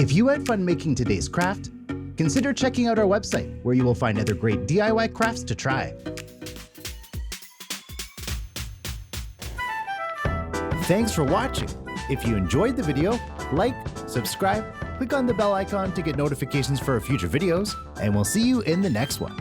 If you had fun making today's craft, consider checking out our website where you will find other great DIY crafts to try. Thanks for watching. If you enjoyed the video, like, subscribe, click on the bell icon to get notifications for our future videos, and we'll see you in the next one.